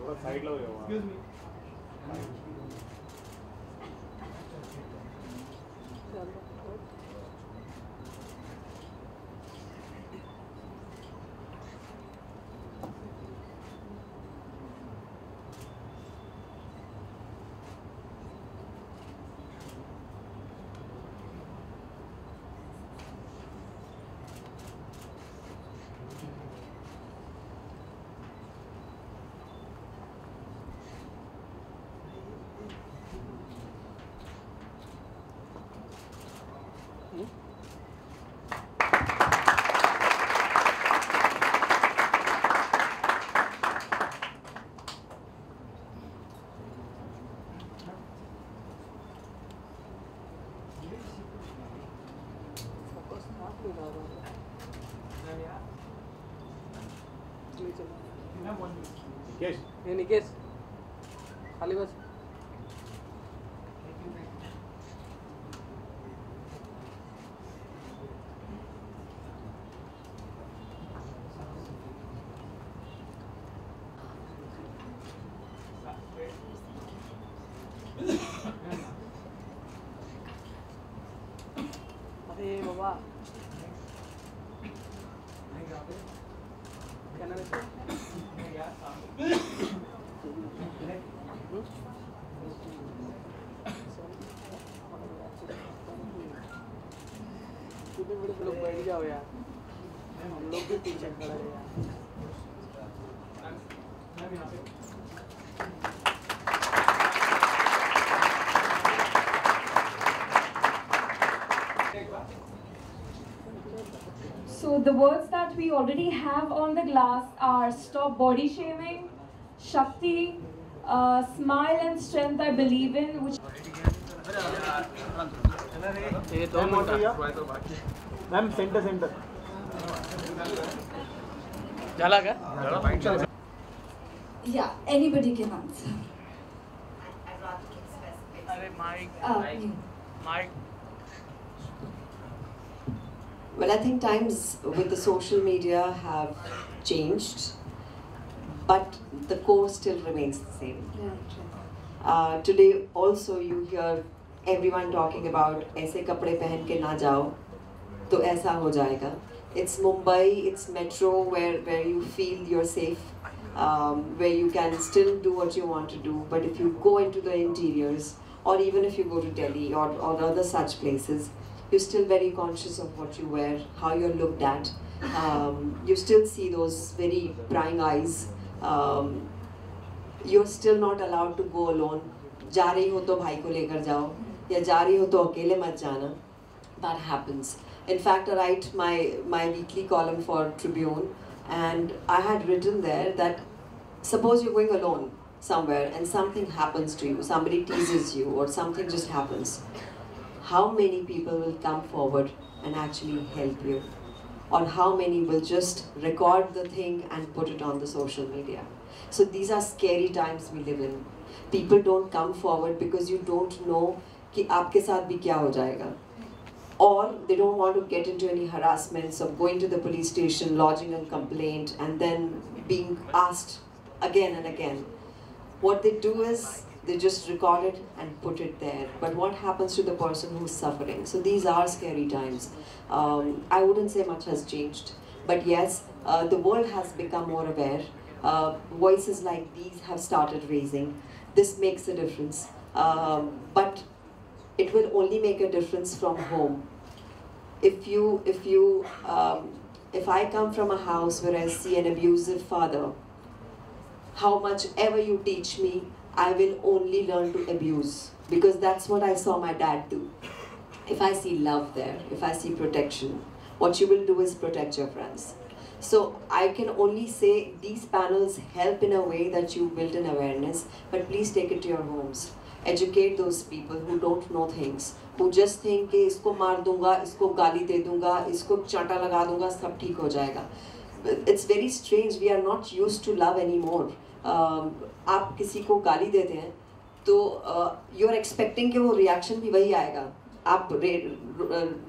थोड़ा साइड लो excuse me Nikesh खाली बस अरे बाबा क्या नाम है बड़े लोग बैठ जाओ यार हम लोग भी पीछे खड़े हैं यार So the words that we already have on the glass are stop body shaming, Shakti, smile and strength I believe in, which ma'am centre झाला का Yeah, anybody can answer. अरे mic You. Mic Well, I think times with the social media have changed, but the core still remains the same. Right, right. Today also you hear everyone talking about ऐसे कपड़े पहन के ना जाओ तो ऐसा हो जाएगा. It's Mumbai, it's metro where you feel you're safe, where you can still do what you want to do. But if you go into the interiors, or even if you go to Delhi or other such places, you're still very conscious of what you wear, how you're looked at. You still see those very prying eyes. You're still not allowed to go alone. जा रही हो तो भाई को लेकर जाओ या जा रही हो तो अकेले मत जाना. That happens. In fact, I write my weekly column for Tribune, and I had written there that suppose you're going alone somewhere and something happens to you, somebody teases you or something just happens. How many people will come forward and actually help you? Or how many will just record the thing and put it on the social media? So these are scary times we live in. People don't come forward because you don't know कि आपके साथ भी क्या हो जाएगा. Or they don't want to get into any harassments of going to the police station, lodging a complaint, and then being asked again and again. What they do is they just record it and put it there. But what happens to the person who's suffering? So these are scary times. I wouldn't say much has changed. But yes, the world has become more aware. Voices like these have started raising. This makes a difference. But it will only make a difference from home. If I come from a house where I see an abusive father, how much ever you teach me, I will only learn to abuse, because that's what I saw my dad do. If I see love there, if I see protection, what you will do is protect your friends. So I can only say these panels help in a way that you build an awareness, but please take it to your homes. Educate those people who don't know things, who just think कि इसको मार दूंगा, इसको गाली दे दूंगा, इसको चांटा लगा दूंगा, सब ठीक हो जाएगा. It's very strange. We are not used to love anymore. आप किसी को गाली देते हैं तो you're expecting कि वो reaction भी वही आएगा. आप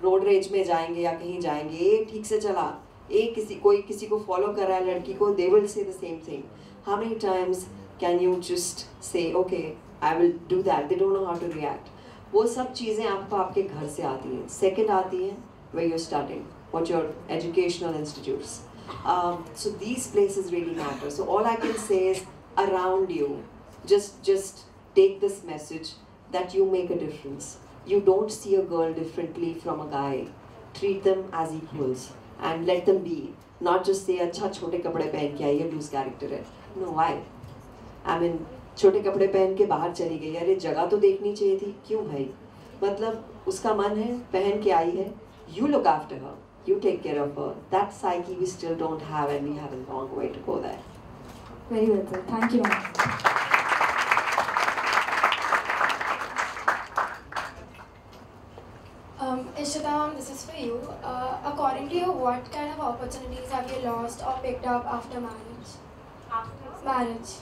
रोड रेज में जाएंगे या कहीं जाएंगे, ये ठीक से चला, कोई किसी को follow कर रहा है लड़की को, they will say the same thing. How many times can you just say, okay, I will do that? They don't know how to react. वो सब चीज़ें आपको आपके घर से आती हैं. Second आती है where you're studying, what your educational institutes. So these places really matter. So all I can say is around you, just take this message that you make a difference. You don't see a girl differently from a guy. Treat them as equals and let them be. Not just say अच्छा छोटे कपड़े पहन के आई है loose character है. No, why? I mean छोटे कपड़े पहन के बाहर चली गई, अरे जगह तो देखनी चाहिए थी. क्यों भाई? मतलब उसका मन है, पहन के आई है. You look after her. You take care of her. That psyche we still don't have, and we have a long way to go there. Very well, sir. Thank you, ma'am. Ishita, this is for you. According to you, what kind of opportunities have you lost or picked up after marriage? After marriage.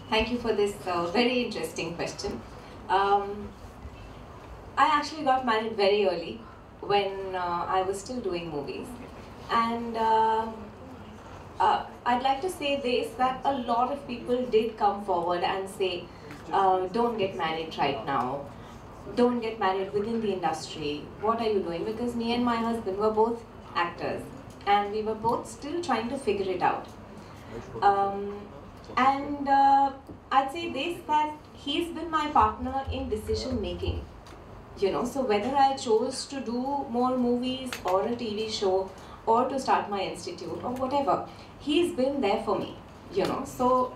Thank you for this very interesting question. I actually got married very early when I was still doing movies, and I'd like to say this, that a lot of people did come forward and say, don't get married right now, don't get married within the industry, what are you doing? Because me and my husband were both actors and we were both still trying to figure it out. I'd say this, that he's been my partner in decision making. You know, so whether I chose to do more movies or a TV show or to start my institute or whatever, he's been there for me, you know. So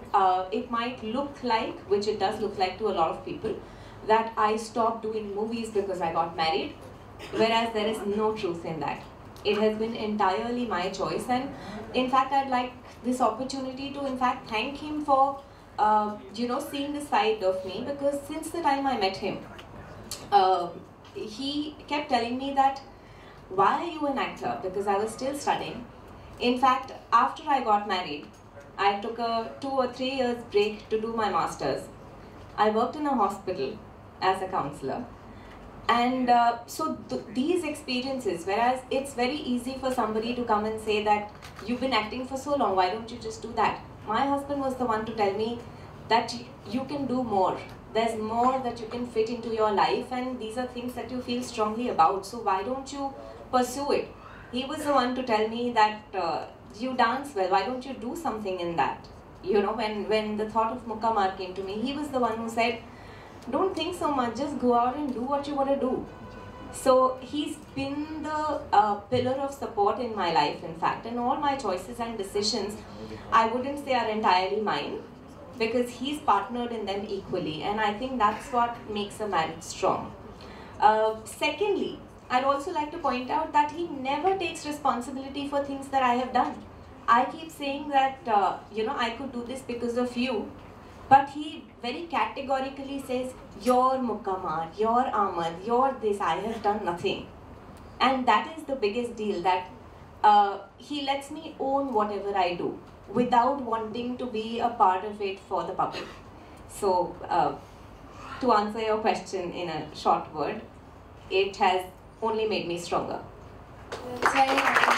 it might look like, which it does look like to a lot of people, that I stopped doing movies because I got married, whereas there is no truth in that. It has been entirely my choice, and in fact I'd like this opportunity to in fact thank him for you know, seeing the side of me, because since the time I met him, he kept telling me that, why are you an actor? Because I was still studying. In fact, after I got married, I took a 2 or 3 years break to do my masters. I worked in a hospital as a counselor. And so these experiences, whereas it's very easy for somebody to come and say that, you've been acting for so long, why don't you just do that? My husband was the one to tell me that you can do more. There's more that you can fit into your life, and these are things that you feel strongly about, so why don't you pursue it? He was the one to tell me that you dance well, why don't you do something in that? You know, when the thought of Mukamar came to me, he was the one who said, don't think so much, just go out and do what you want to do. So he's been the pillar of support in my life, in fact, and all my choices and decisions, I wouldn't say are entirely mine, because he's partnered in them equally, and I think that's what makes a marriage strong. Secondly, I'd also like to point out that he never takes responsibility for things that I have done. I keep saying that, you know, I could do this because of you, but he very categorically says, you're Mukamar, you're Ahmad, you're this, I have done nothing. And that is the biggest deal, that he lets me own whatever I do without wanting to be a part of it for the public. So, to answer your question in a short word, it has only made me stronger. That's very helpful.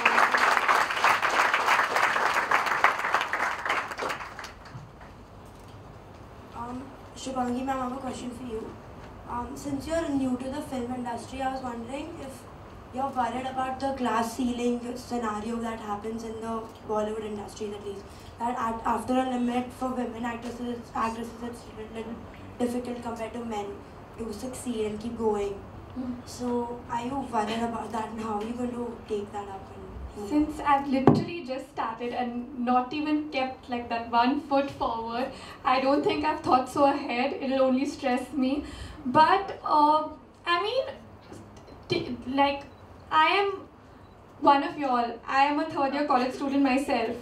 Shubhangi ma'am, I have a question for you. Since you're new to the film industry, I was wondering if you're worried about the glass ceiling scenario that happens in the Bollywood industry, at least. That after a limit for women actresses, it's a little difficult compared to men to succeed and keep going. So, are you worried about that, and how are you going to take that up? Since I've literally just started and not even kept like that 1 foot forward, I don't think I've thought so ahead. It'll only stress me. But I mean, like, I am one of y'all. I am a 3rd year college student myself.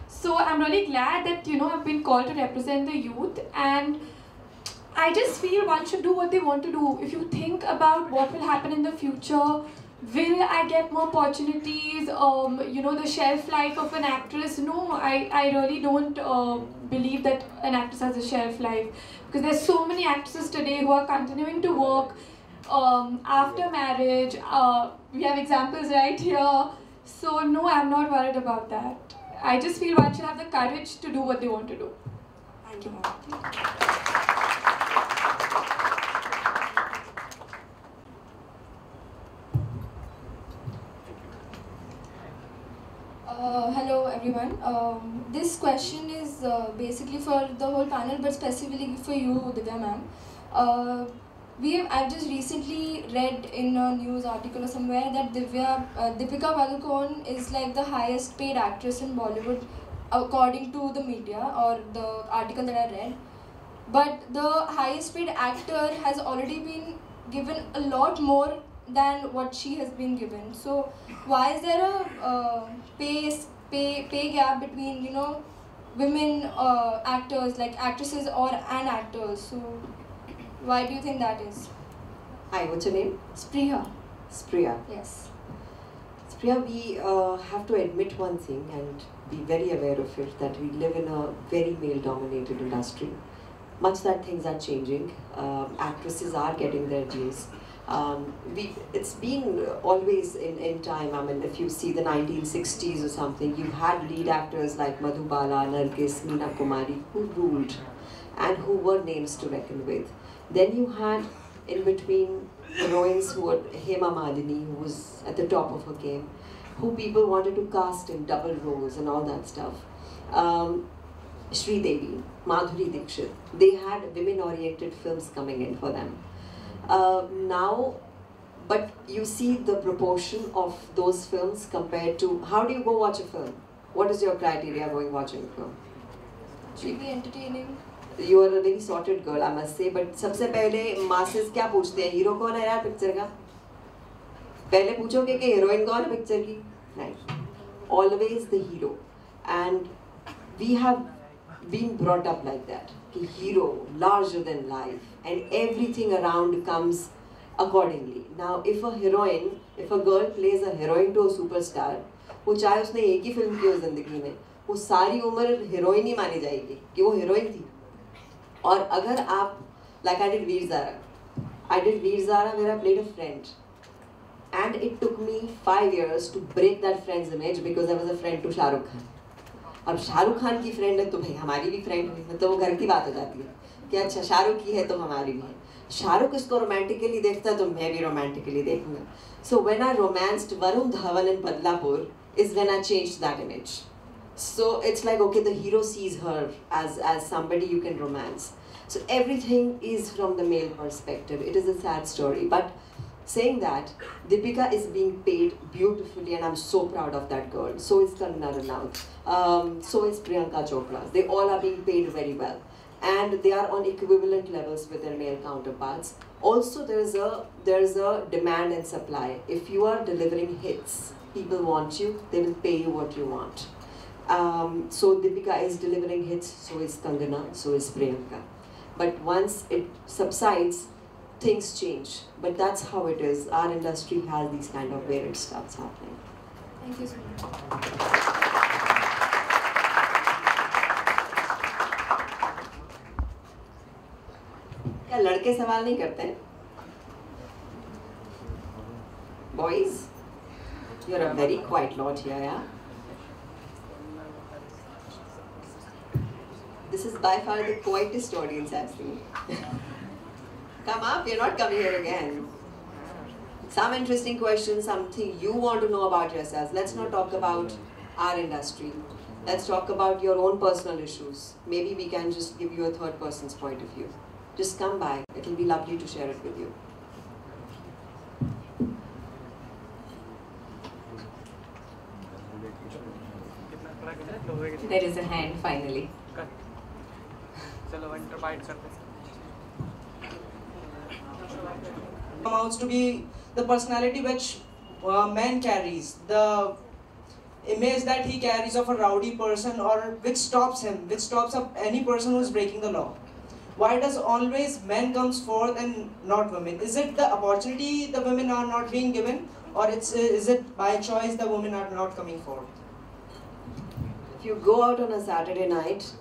So I'm really glad that, you know, I've been called to represent the youth, and I just feel one should do what they want to do. If you think about what will happen in the future, will I get more opportunities? You know, the shelf life of an actress. No, I really don't believe that an actress has a shelf life, because there's so many actresses today who are continuing to work after marriage. We have examples right here. So no, I'm not worried about that. I just feel one should have the courage to do what they want to do. Thank you, ma'am. Hello everyone. This question is basically for the whole panel, but specifically for you, Divya ma'am. I've just recently read in a news article or somewhere that Deepika Padukone is like the highest paid actress in Bollywood, according to the media or the article that I read. But the highest paid actor has already been given a lot more than what she has been given. So why is there a pay gap between, you know, women actors, like actresses and actors? So why do you think that is? Hi, what's your name? Spriya. Spriya. Yes. Spriya, we have to admit one thing and be very aware of it, that we live in a very male-dominated industry. Much that things are changing. Actresses are getting their dues. It's been always in time. I mean, if you see the 1960s or something, you had lead actors like Madhubala, Nargis, Meena Kumari, who ruled and who were names to reckon with. Then you had in between heroines who were Hema Malini, who was at the top of her game, who people wanted to cast in double roles and all that stuff. Sri Devi, Madhuri Dixit, they had women-oriented films coming in for them. Now, but you see the proportion of those films compared to, how do you go watch a film? What is your criteria going watching a film? Should be entertaining. You are a very sorted girl, I must say, but सबसे पहले masses क्या पूछते हैं? Hero कौन है यार picture का? पहले पूछोगे कि heroine कौन है picture की? नहीं. Always the hero, and we have been brought up like that. कि hero, larger than life, and everything around comes accordingly. Now, if a girl plays a heroine to a superstar, वो चाहे उसने एक ही film की हो जिंदगी में, वो सारी उम्र heroine ही मानी जाएगी कि वो heroine थी. और अगर आप, like I did Veer Zara where I played a friend, and it took me 5 years to break that friend's image because I was a friend to Shah Rukh Khan. अब शाहरुख खान की फ्रेंड है तो भाई हमारी भी फ्रेंड हुई, मतलब वो घर की बात हो जाती है कि अच्छा शाहरुख की है तो हमारी भी है. शाहरुख इसको रोमांटिकली देखता है तो मैं भी रोमांटिकली देखूंगा. So when I romanced Varun Dhawan in Badlapur is when I changed that image. So it's like, okay, the hero sees her as somebody you can romance. So everything is from the male perspective. It is a sad story, but saying that, Deepika is being paid beautifully, and I'm so proud of that girl. So is Kangana Ranaut. So is Priyanka Chopra. They all are being paid very well, and they are on equivalent levels with their male counterparts. Also, there is a demand and supply. If you are delivering hits, people want you. They will pay you what you want. So Deepika is delivering hits. So is Kangana. So is Priyanka. But once it subsides, things change. But that's how it is. Our industry has these kind of weird stuffs happening. Thank you so much. क्या लड़के सवाल नहीं करते हैं? Boys, you're a very quiet lot here, yeah? This is by far the quietest audience I've seen. Come up, you're not coming here again. Some interesting questions, something you want to know about yourselves. Let's not talk about our industry. Let's talk about your own personal issues. Maybe we can just give you a third person's point of view. Just come by. It'll be lovely to share it with you. There is a hand finally. Amounts to be the personality which man carries, the image that he carries of a rowdy person, or which stops him, which stops up any person who is breaking the law. Why does always men comes forth and not women? Is it the opportunity the women are not being given, or is it by choice the women are not coming forth? If you go out on a Saturday night,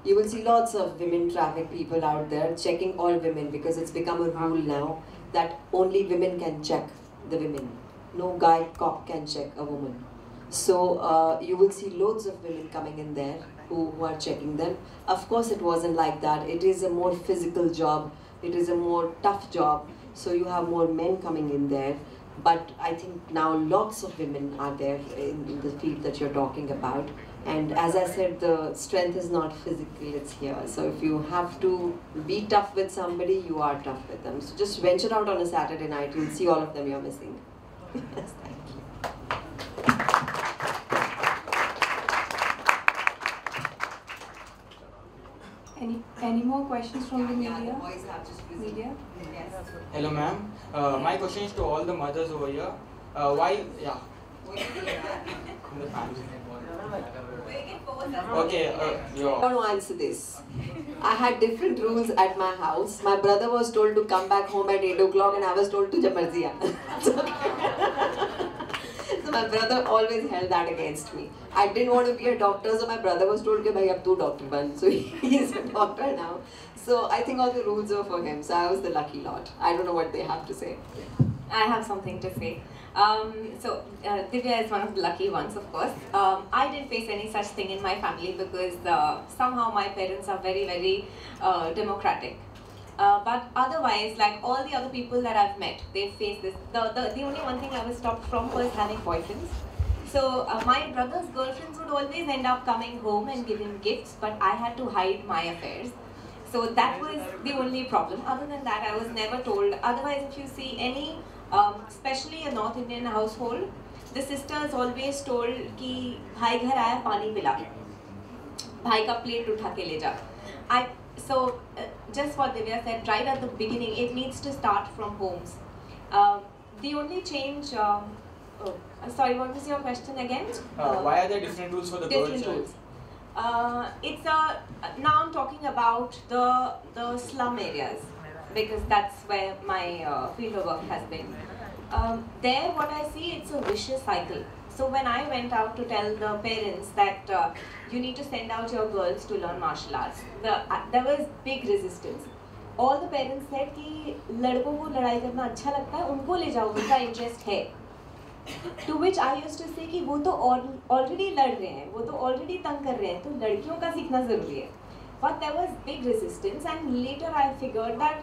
you will see lots of women traffic people out there checking all women, because it's become a rule now. that only women can check the women. No guy cop can check a woman. So you will see loads of women coming in there who are checking them. Of course it wasn't like that. It is a more physical job. It is a more tough job. So you have more men coming in there. But I think now lots of women are there in the field that you're talking about. And as I said, the strength is not physical, it's here. So if you have to be tough with somebody, you are tough with them. So just venture out on a Saturday night, you'll see all of them you're missing. Yes, thank you. Any more questions from the media? Yeah, the boys have just Media? Yes. Hello ma'am, my question is to all the mothers over here. Why, yeah. In the family. Okay, I want to answer this. I had different rules at my house. My brother was told to come back home at 8 o'clock and I was told to jab marzi aa. So my brother always held that against me. I didn't want to be a doctor, so my brother was told, "Bhai, ab tu doctor ban." So he is a doctor now. So I think all the rules were for him. So I was the lucky lot. I don't know what they have to say. I have something to say. Divya is one of the lucky ones, of course. I didn't face any such thing in my family because somehow my parents are very, very democratic. But otherwise, like all the other people that I've met, they face this. The only one thing I was stopped from was having boyfriends. So my brother's girlfriends would always end up coming home and giving gifts, but I had to hide my affairs. So that was the only problem. Other than that, I was never told. Otherwise, if you see any, especially a North Indian household, the sisters always told कि भाई घर आया पानी पिला, भाई का plate उठा के ले जा. Just what Divya said, right at the beginning, it needs to start from homes. The only change. Sorry, what was your question again? Why are there different rules for the girls? Different rules. Now I'm talking about the slum areas because that's where my field of work has been. There, what I see, it's a vicious cycle. So when I went out to tell the parents that you need to send out your girls to learn martial arts, there was big resistance. All the parents said कि लड़कों को लड़ाई करना अच्छा लगता है, उनको ले जाओ, उनका इंटरेस्ट है. To which I used to say कि वो तो already लड़ रहे हैं, वो तो already तंग कर रहे हैं, तो लड़कियों का सीखना ज़रूरी है. But there was big resistance, and later I figured that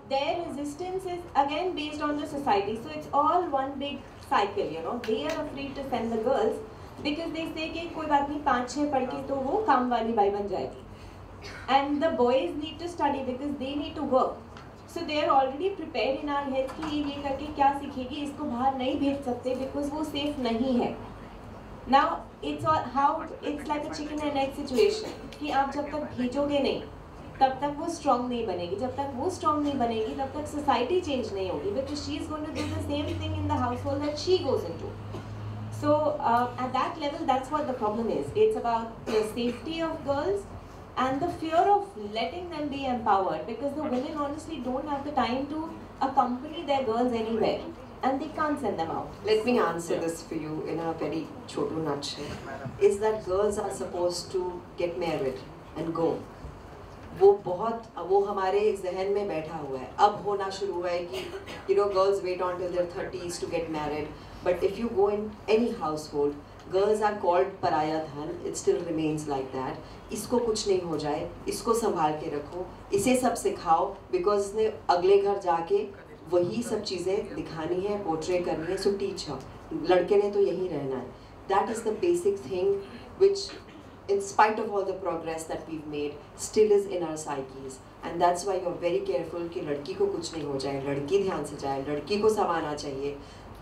their resistance is again based on the society. So it's all one big cycle, you know. They are afraid to send the girls because they say कि कोई बात नहीं 5-6 पढ़ के तो वो काम वाली बाई बन जाएगी. And the boys need to study because they need to work. So they are already prepared in our heads कि ये करके क्या सीखेगी, इसको बाहर नहीं भेज सकते because वो safe नहीं है. Now it's like a chicken and egg situation कि आप जब तक भेजोगे नहीं, तब तक वो strong नहीं बनेगी. जब तक वो strong नहीं बनेगी, तब तक society change नहीं होगी because she is going to do the same thing in the household that she goes into. So at that level, that's what the problem is. It's about the safety of girls and the fear of letting them be empowered because the women honestly don't have the time to accompany their girls anywhere and they can't send them out. Let me answer this for you in a very chotu nutshell. Is that girls are supposed to get married and go. वो हमारे जहन में बैठा हुआ है. अब होना शुरू हुआ है कि girls wait until their 30s to get married. But if you go in any household, girls are called पराया धन. It still remains like that. इसको कुछ नहीं हो जाए, इसको संभाल के रखो, इसे सब सिखाओ because इसने अगले घर जाके वही सब चीज़ें दिखानी है, पोर्ट्रे करनी है, so teach her. लड़के ने तो यही रहना है. That is the basic thing which, in spite of all the progress that we've made, still is in our psyches. And that's why you're very careful कि लड़की को कुछ नहीं हो जाए, लड़की ध्यान से जाए, लड़की को संभालना चाहिए.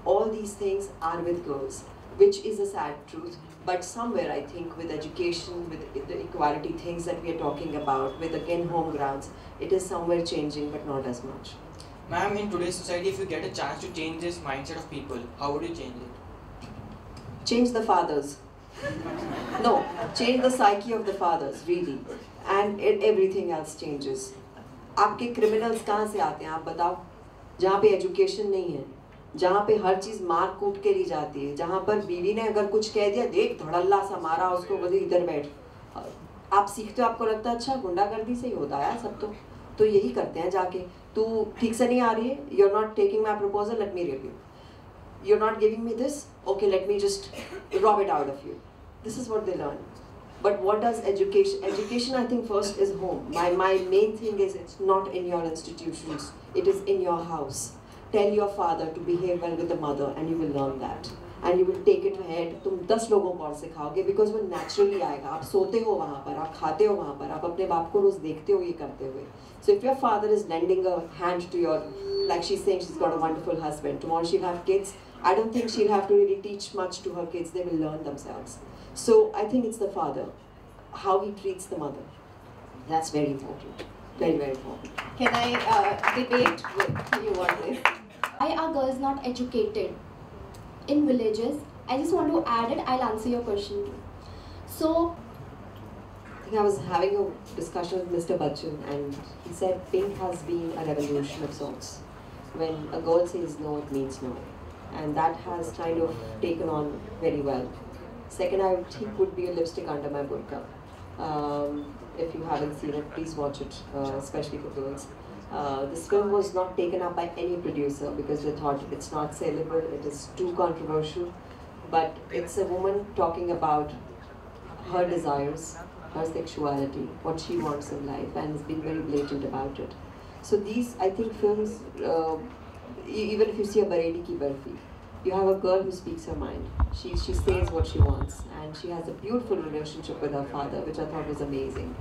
All these things are with girls, which is a sad truth. But somewhere I think with education, with the equality things that we are talking about, with again home grounds, it is somewhere changing, but not as much. Ma'am, in today's society, if you get a chance to change this mindset of people, how would you change it? Change the fathers. No, change the psyche of the fathers, really. And everything else changes. आपके criminals कहाँ से आते हैं आप बताओ? जहाँ पे education नहीं है, जहाँ पे हर चीज़ मार कूट के ली जाती है, जहाँ पर बीवी ने अगर कुछ कह दिया, देख धड़ल्ला सा मारा उसको, बोले इधर बैठ. आप सीखते हो, आपको लगता है अच्छा गुंडागर्दी से ही होता है सब तो. तो यही करते हैं जाके, तू ठीक से नहीं आ रही है, you are not taking my proposal, let me review, you are not giving me this, okay let me just rob it out of you. This is what they learn. But what does education? Education, I think, first is home. My main thing is it's not in your institutions. It is in your house. Tell your father to behave well with the mother, and you will learn that. And you will take it ahead. तुम 10 लोगों को और सिखाओगे, because वो naturally आएगा. आप सोते हो वहाँ पर, आप खाते हो वहाँ पर, आप अपने बाप को रोज देखते हो ये करते हुए. So if your father is lending a hand to your, like she's saying, she's got a wonderful husband. Tomorrow she'll have kids. I don't think she'll have to really teach much to her kids. They will learn themselves. So I think it's the father, how he treats the mother. That's very important. Very, very important. Can I debate with you on this? Why are girls not educated in villages? I just want to add it. I'll answer your question too. So, I think I was having a discussion with Mr. Bachchan, and he said pink has been a revolution of sorts. When a girl says no, it means no. And that has kind of taken on very well. Second, I think would be a lipstick under my burqa. If you haven't seen it, please watch it, especially for girls. This film was not taken up by any producer because they thought it's not sellable, it is too controversial. But it's a woman talking about her desires, her sexuality, what she wants in life, and has been very blatant about it. So these, I think, films, even if you see a Bareli Ki Barfi, you have a girl who speaks her mind. She says what she wants, and she has a beautiful relationship with her father, which I thought was amazing.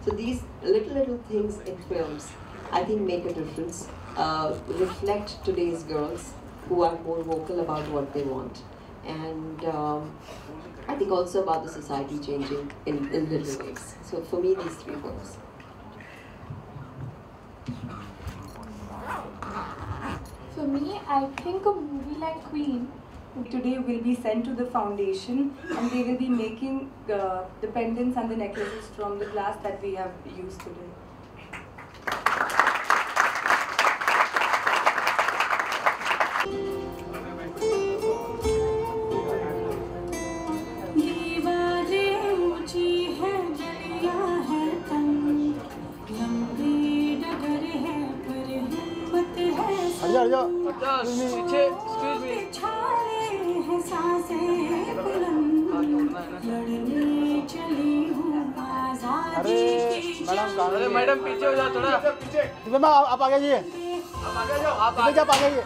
So these little things in films, I think, make a difference. Reflect today's girls who are more vocal about what they want, and I think also about the society changing in little ways. So for me, these three films. For me, I think a movie like Queen today will be sent to the foundation, and they will be making the pendants and the necklaces from the glass that we have used today. पीछे अरे madam पीछे हो जाओ थोड़ा पीछे ma'am आप आगे जाइए आप आगे जाओ आप आगे जाइए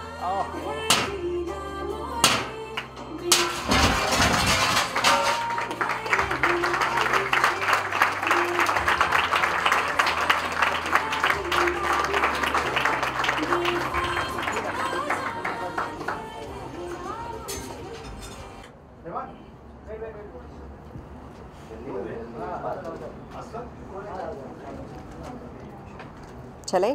चले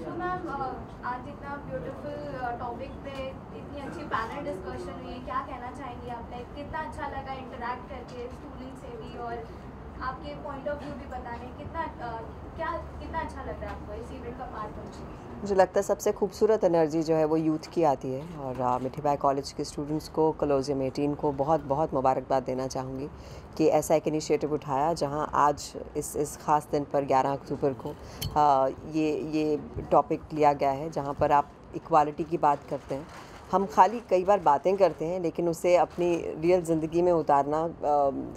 So मैम आज इतना ब्यूटीफुल टॉपिक पे इतनी अच्छी पैनल डिस्कशन हुई है, क्या कहना चाहेंगी आप? लाइक कितना अच्छा लगा इंटरेक्ट करके स्टूडेंट से भी, और आपके पॉइंट ऑफ व्यू भी बताने, कितना अच्छा लग रहा है आपको इस इवेंट का पार्ट होने? मुझे लगता है सबसे खूबसूरत एनर्जी जो है वो यूथ की आती है, और मिठीबाई कॉलेज के स्टूडेंट्स को, कॉलोजियम 18 को बहुत बहुत मुबारकबाद देना चाहूँगी कि ऐसा एक इनिशिएटिव उठाया जहां आज इस ख़ास दिन पर 11 अक्टूबर को ये टॉपिक लिया गया है, जहां पर आप इक्वालिटी की बात करते हैं. हम खाली कई बार बातें करते हैं लेकिन उसे अपनी रियल ज़िंदगी में उतारना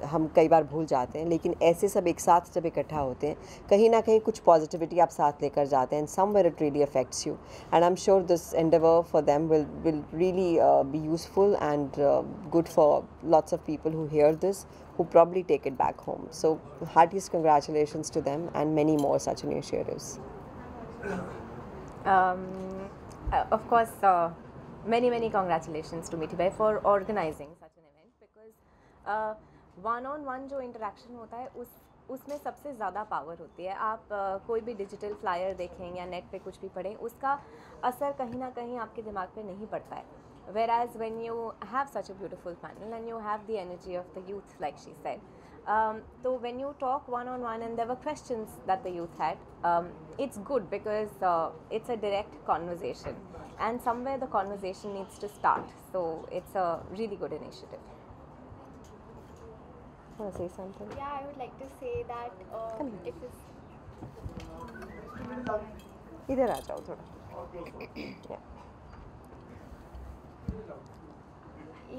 हम कई बार भूल जाते हैं, लेकिन ऐसे सब एक साथ जब इकट्ठा होते हैं कहीं ना कहीं कुछ पॉजिटिविटी आप साथ लेकर जाते हैं, and somewhere it really affects you, and I am sure this Endeavour for them will really be useful and good for lots of people who here this, who probably take it back home. So heartiest congratulations to them and many more such initiatives. Of course, many congratulations to Mithibai for organizing such an event, because one-on-one जो interaction होता है उसमें सबसे ज़्यादा power होती है. आप कोई भी डिजिटल फ्लायर देखें या नेट पे कुछ भी पढ़ें, उसका असर कहीं ना कहीं आपके दिमाग पे नहीं पड़ता है. Whereas when you have such a beautiful panel and you have the energy of the youth, like she said, so when you talk one-on-one and there were questions that the youth had, it's good because it's a direct conversation, and somewhere the conversation needs to start. So it's a really good initiative. Want to say something? Yeah, I would like to say that if it's इधर आ जाओ थोड़ा.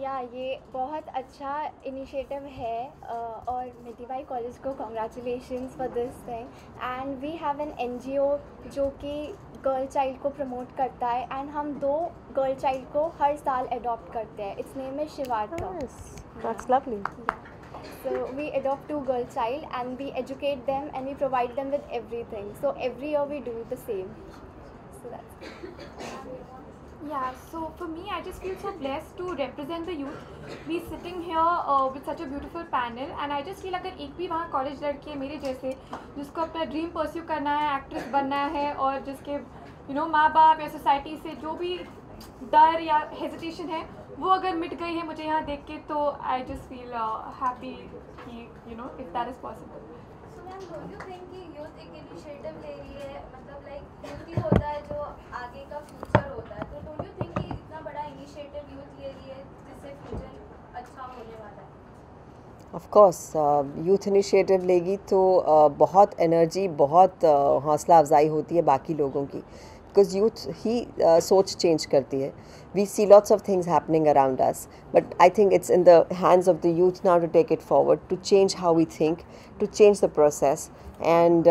या ये बहुत अच्छा initiative है और Mithibai college को congratulations for this thing and we have an NGO जो कि गर्ल चाइल्ड को प्रमोट करता है एंड हम 2 गर्ल चाइल्ड को हर साल अडॉप्ट करते हैं. It's name is Shivartha. That's lovely. So we adopt 2 girl child and we educate them and we provide them with everything. So every year we do the same. So that's Yeah, so for me, I just feel so blessed to represent the youth. We sitting here with such a beautiful panel, and I just feel अगर एक भी वहाँ college लड़के मेरे जैसे जिसको अपना dream pursue करना है, एक्ट्रेस बनना है और जिसके माँ बाप या सोसाइटी से जो भी डर या हेजिटेशन है वो अगर मिट गई है मुझे यहाँ देख के, तो आई जस्ट फील हैप्पी कि if that is possible. So ma'am, don't you think कि youth एक initiative ले रही है, मतलब like youth ही होता है जो आगे का future होता है, तो don't you think कि इतना बड़ा initiative youth ले रही है जिससे future अच्छा होने वाला है? Of course, यूथ इनिशिएटिव लेगी तो बहुत एनर्जी, बहुत हौसला अफजाई होती है बाकी लोगों की, बिकॉज यूथ ही सोच चेंज करती है. We see lots of things happening around us, but I think it's in the hands of the youth now to take it forward, to change how we think, to change the process. And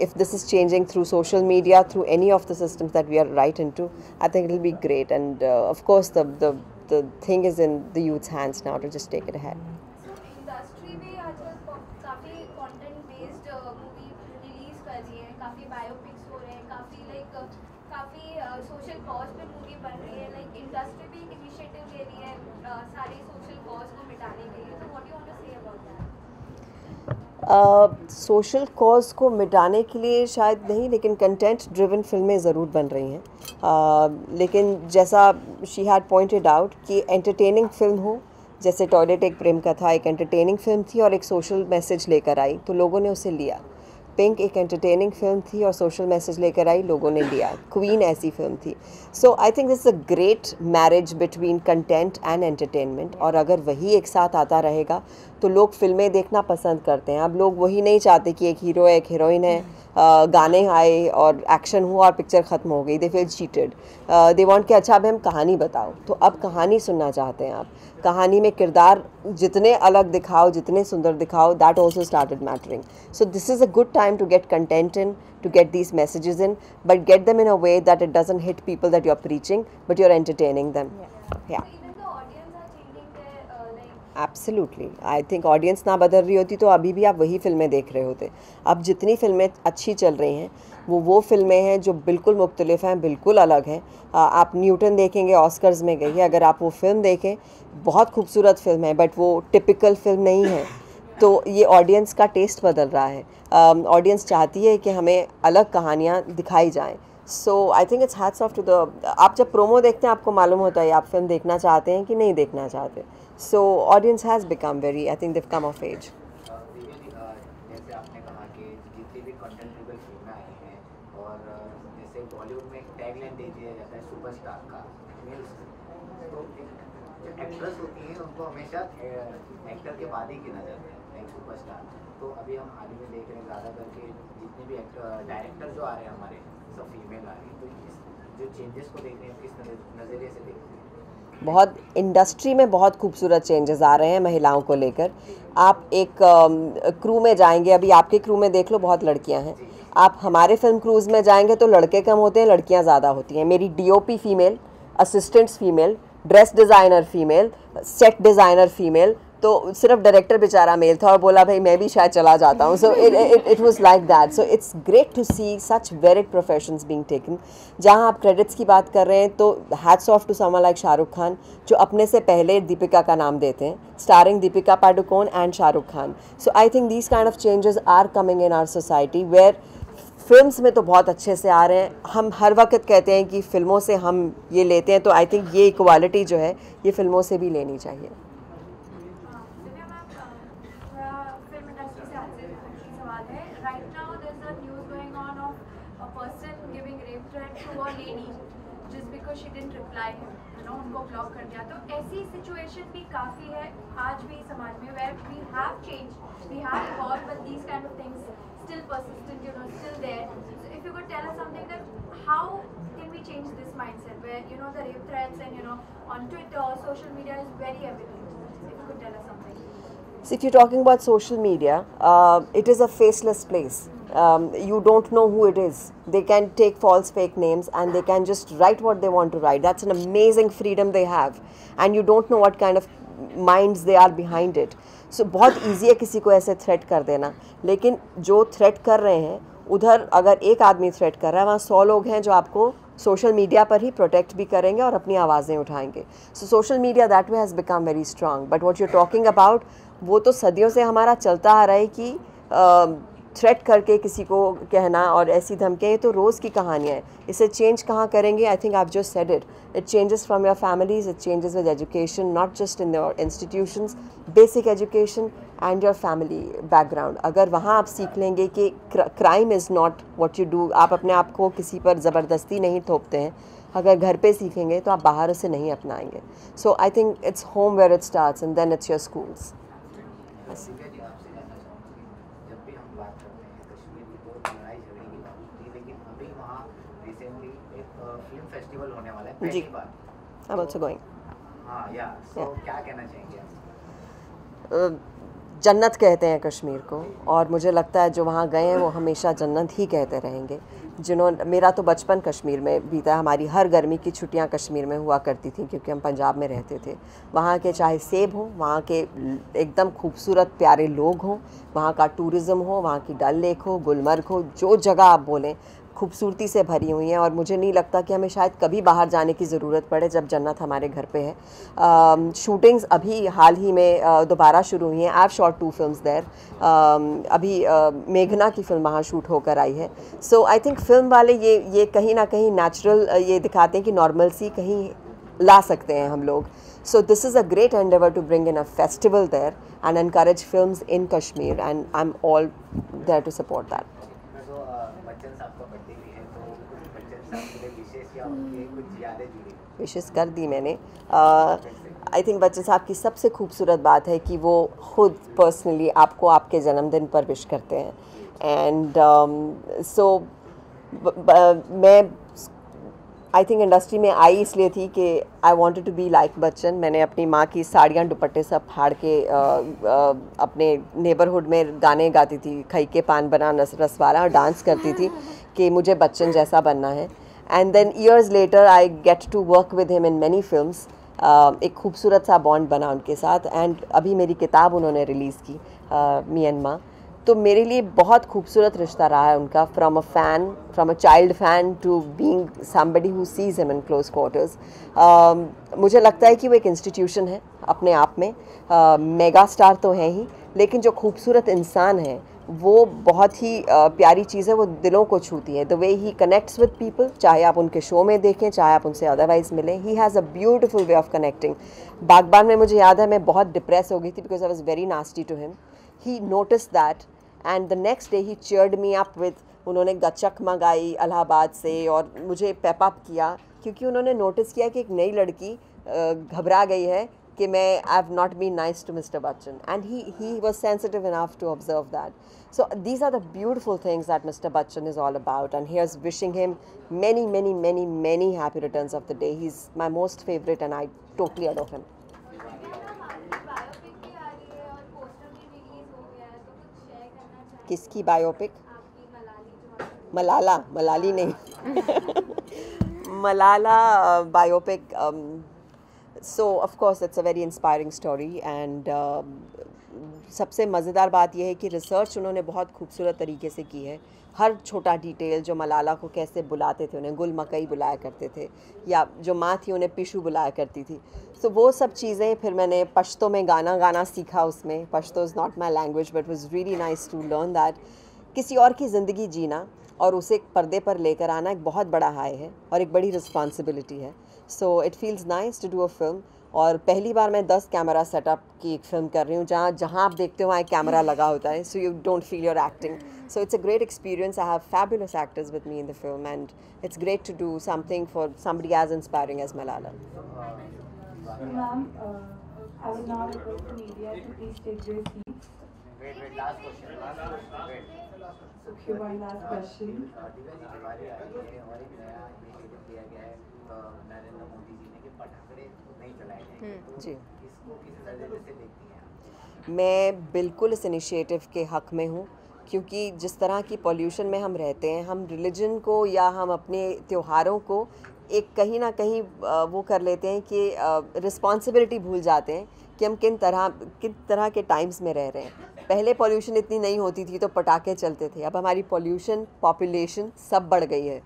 if this is changing through social media, through any of the systems that we are right into, I think it will be great. And of course, the thing is in the youth's hands now to just take it ahead. So industry में आजकल काफी content based movie release कर रही है, काफी biopics हो रहे हैं, काफी social cause पे movie बन रही है, like industry भी एक initiative ले रही है सारे social cause को मिटाने के लिए. So what do you want to say about that? Social cause को मिटाने के लिए शायद नहीं, लेकिन कंटेंट ड्रिवन फिल्में ज़रूर बन रही हैं. लेकिन जैसा शी हैड पॉइंटेड आउट कि एंटरटेनिंग फिल्म हो, जैसे टॉयलेट एक प्रेम कथा एक एंटरटेनिंग फिल्म थी और एक सोशल मैसेज लेकर आई तो लोगों ने उसे लिया. पिंक एक एंटरटेनिंग फिल्म थी और सोशल मैसेज लेकर आई, लोगों ने लिया. क्वीन ऐसी फिल्म थी. So I think this is a great marriage between content and entertainment, और अगर वही एक साथ आता रहेगा तो लोग फिल्में देखना पसंद करते हैं. अब लोग वही नहीं चाहते कि एक हीरो है एक हीरोइन है, गाने आए और एक्शन हुआ और पिक्चर ख़त्म हो गई. They feel cheated. They want कि अच्छा अब हम कहानी बताओ. तो अब कहानी सुनना चाहते हैं आप. कहानी में किरदार जितने अलग दिखाओ, जितने सुंदर दिखाओ, that also started mattering. So this is a good time to get content in, to get these messages in, but get them in a way that it doesn't hit people that you're preaching, but you're entertaining them. Yeah. So even the audience are changing their Absolutely. I think audience ना बदल रही होती तो अभी भी आप वही फिल्में देख रहे होते. अब जितनी फिल्में अच्छी चल रही हैं वो फिल्में हैं जो बिल्कुल मुख्तलिफ हैं, बिल्कुल अलग हैं. आप न्यूटन देखेंगे, ऑस्कर्स में गई है, अगर आप वो फिल्म देखें बहुत खूबसूरत फिल्म है, बट वो टिपिकल फिल्म नहीं है. तो ये ऑडियंस का टेस्ट बदल रहा है. ऑडियंस चाहती है कि हमें अलग कहानियाँ दिखाई जाएँ. So I think it's hats off to the, आप जब प्रोमो देखते हैं आपको मालूम होता है आप फिल्म देखना चाहते हैं कि नहीं देखना चाहते. So audience has become very, I think they've come of age. जैसे आपने कहा कि जितनी भी कंटेंट ड्रिवन फिल्में आई हैं, और जैसे बॉलीवुड में एक टैगलाइन दे दिया जाता है सुपरस्टार का, तो जो एक्ट्रेस होती हैं उनको हमेशा एक्टर के बाद ही गिना जाता है एक सुपरस्टार. तो अभी हम हाल ही में देख रहे हैं ज़्यादा करके जितने भी डायरेक्टर जो आ रहे हैं हमारे सब फीमेल आ रही हैं, तो जो चेंजेस को देख रहे हैं किस नज़रिए से देख रहे हैं? बहुत इंडस्ट्री में बहुत खूबसूरत चेंजेस आ रहे हैं महिलाओं को लेकर. आप एक क्रू में जाएंगे, अभी आपके क्रू में देख लो बहुत लड़कियां हैं. आप हमारे फिल्म क्रूज़ में जाएंगे तो लड़के कम होते हैं, लड़कियां ज़्यादा होती हैं. मेरी DOP female, assistants female, dress designer female, set designer female. तो सिर्फ डायरेक्टर बेचारा मेल था और बोला भाई मैं भी शायद चला जाता हूँ. So it was like that. So it's great to see such varied professions being taken. जहाँ आप क्रेडिट्स की बात कर रहे हैं तो hats off to someone like Shahrukh Khan जो अपने से पहले दीपिका का नाम देते हैं, starring Deepika Padukone and Shahrukh Khan. So I think these kind of changes are coming in our society, where films में तो बहुत अच्छे से आ रहे हैं. हम हर वक्त कहते हैं कि फ़िल्मों से हम ये लेते हैं, तो आई थिंक ये इक्वालिटी जो है ये फ़िल्मों से भी लेनी चाहिए. just because she didn't reply him, you know, उनको block कर दिया. तो ऐसी situation भी काफ़ी है आज भी समाज में, where we have changed, we have evolved, but these kind of things still persistent, you know, still there. So if you could tell us something that how can we change this mindset where, you know, the rape threats and, you know, on Twitter, social media is very evident. If you could tell us something. So if you're talking about social media, it is a faceless place. You don't know who it is. They can take false fake names and they can just write what they want to write. That's an amazing freedom they have. And you don't know what kind of minds they are behind it. So बहुत easy है किसी को ऐसे threat कर देना. लेकिन जो threat कर रहे हैं, उधर अगर एक आदमी threat कर रहा है, वहाँ 100 लोग हैं जो आपको सोशल मीडिया पर ही प्रोटेक्ट भी करेंगे और अपनी आवाज़ें उठाएंगे. So social media that way has become very strong. But what you talking about, वो तो सदियों से हमारा चलता आ रहा है कि थ्रेट करके किसी को कहना और ऐसी धमकियाँ, ये तो रोज़ की कहानियाँ हैं. इसे चेंज कहाँ करेंगे? I think I have just said it. It changes from your families, it changes with education, not just in your institutions, basic education and your family background. अगर वहाँ आप सीख लेंगे कि crime is not what you do, आप अपने आप को किसी पर ज़बरदस्ती नहीं थोपते हैं, अगर घर पे सीखेंगे तो आप बाहर उसे नहीं अपनाएंगे. So I think it's home where it starts and then it's your schools. Film festival होने वाला है जी. पहली बार. I'm also going. हाँ या सो क्या कहना चाहेंगे आप? जन्नत कहते हैं कश्मीर को, और मुझे लगता है जो वहाँ गए हैं वो हमेशा जन्नत ही कहते रहेंगे. जिन्होंने, मेरा तो बचपन कश्मीर में बीता, हमारी हर गर्मी की छुट्टियाँ कश्मीर में हुआ करती थी क्योंकि हम पंजाब में रहते थे. वहाँ के चाहे सेब हों, वहाँ के एकदम खूबसूरत प्यारे लोग हों, वहाँ का टूरिज़्म हो, वहाँ की डल लेक हो, गुलमर्ग हो, जो जगह आप बोलें खूबसूरती से भरी हुई हैं. और मुझे नहीं लगता कि हमें शायद कभी बाहर जाने की ज़रूरत पड़े जब जन्नत हमारे घर पे है. शूटिंग्स अभी हाल ही में दोबारा शुरू हुई हैं. I have shot 2 films there. अभी मेघना की फिल्म वहाँ शूट होकर आई है. सो आई थिंक फिल्म वाले ये कहीं ना कहीं नेचुरल ये दिखाते हैं कि नॉर्मलसी कहीं ला सकते हैं हम लोग. So this is a great endeavor to bring in a festival there and encourage films in Kashmir, and I'm all there to support that. विशेष कर दी मैंने. आई थिंक बच्चन साहब की सबसे खूबसूरत बात है कि वो खुद पर्सनली आपको आपके जन्मदिन पर विश करते हैं. एंड सो मैं आई थिंक इंडस्ट्री में आई इसलिए थी कि I wanted to be like Bachchan. मैंने अपनी माँ की साड़ियाँ दुपट्टे सब फाड़ के अपने नेबरहुड में गाने गाती थी, खई के पान बना रसवाला, और डांस करती थी कि मुझे बच्चन जैसा बनना है. And then years later I get to work with him in many films. एक खूबसूरत सा बॉन्ड बना उनके साथ. एंड अभी मेरी किताब उन्होंने रिलीज़ की, मी एंड माँ. तो मेरे लिए बहुत खूबसूरत रिश्ता रहा है उनका, from a child fan to being somebody who sees him in close quarters. मुझे लगता है कि वो एक इंस्टीट्यूशन है अपने आप में. मेगा स्टार तो हैं ही, लेकिन जो खूबसूरत इंसान है वो बहुत ही प्यारी चीज़ है. वो दिलों को छूती है. The way he connects with people, चाहे आप उनके शो में देखें, चाहे आप उनसे अदरवाइज़ मिलें, he has a beautiful way of connecting. बागबान में मुझे याद है मैं बहुत डिप्रेस हो गई थी because I was very nasty to him. He notice that and the next day he cheered me up with, उन्होंने गचक मंगाई इलाहाबाद से और मुझे पेप अप किया, क्योंकि उन्होंने नोटिस किया कि एक नई लड़की घबरा गई है कि मैं I have not been nice to mister Bachchan. And he was sensitive enough to observe that. So these are the beautiful things that Mr. Bachchan is all about, and here's wishing him many, many, many, many happy returns of the day. He's my most favorite and I totally adore him. किसकी biopic? Malala, मलाली नहीं. Malala biopic. So of course it's a very inspiring story, and सबसे मज़ेदार बात यह है कि research उन्होंने बहुत खूबसूरत तरीके से की है. हर छोटा डिटेल, जो मलाला को कैसे बुलाते थे, उन्हें गुल मकई बुलाया करते थे, या जो माँ थी उन्हें पिशू बुलाया करती थी. सो वो सब चीज़ें. फिर मैंने पश्तो में गाना सीखा उसमें. Pashto is not my language but was really nice to learn that. किसी और की ज़िंदगी जीना और उसे पर्दे पर लेकर आना एक बहुत बड़ा हाई है और एक बड़ी रिस्पॉन्सिबिलिटी है. So it feels nice to do a film. और पहली बार मैं 10 कैमरा सेटअप की एक फ़िल्म कर रही हूँ जहाँ आप देखते हो वहाँ एक कैमरा लगा होता है. So you don't feel your acting. So it's a great experience. I have fabulous actors with me in the film, and it's great to do something for somebody as inspiring as Malala. Ma'am, I will now request the media to please take their seats. Wait, last question. Wait. Okay, one last question. Divya ji Diwali आ रही है और एक नया initiative लिया गया है नरेंद्र मोदी जी ने कि पटाखे नहीं चलाए जाएंगे। जी। इसको किस नज़रिए से देखती हैं आप? मैं बिल्कुल इस इनिशिएटिव के हक़ में हूँ, क्योंकि जिस तरह की पॉल्यूशन में हम रहते हैं, हम रिलीजन को या हम अपने त्योहारों को एक कहीं ना कहीं वो कर लेते हैं कि रिस्पॉन्सिबिलिटी भूल जाते हैं कि हम किन तरह के टाइम्स में रह रहे हैं। पहले पॉल्यूशन इतनी नहीं होती थी तो पटाखे चलते थे, अब हमारी पॉल्यूशन, पॉपुलेशन सब बढ़ गई है।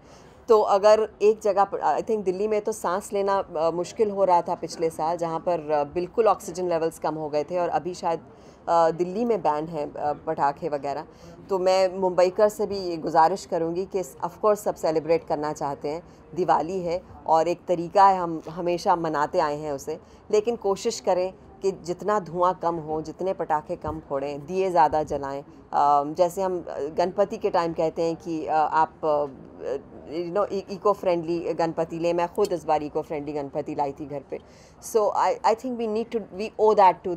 तो अगर एक जगह, आई थिंक दिल्ली में तो सांस लेना मुश्किल हो रहा था पिछले साल, जहाँ पर बिल्कुल ऑक्सीजन लेवल्स कम हो गए थे, और अभी शायद दिल्ली में बैन है पटाखे वगैरह। तो मैं मुंबईकर से भी ये गुजारिश करूँगी कि ऑफ़ कोर्स सब सेलिब्रेट करना चाहते हैं, दिवाली है और एक तरीका है, हम हमेशा मनाते आए हैं उसे, लेकिन कोशिश करें कि जितना धुआं कम हो, जितने पटाखे कम फोड़ें, दिए ज़्यादा जलाएं। जैसे हम गणपति के टाइम कहते हैं कि आप इको फ्रेंडली गणपति लें। मैं खुद इस बार इको फ्रेंडली गणपति लाई थी घर पे। So I think we owe that to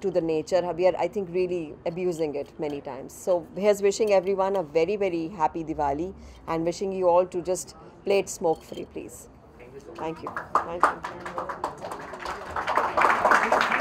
the nature. We are, I think, really abusing it many times. So here's wishing everyone a very, very happy Diwali, and wishing you all to just play it smoke free, please. Thank you. Thank you.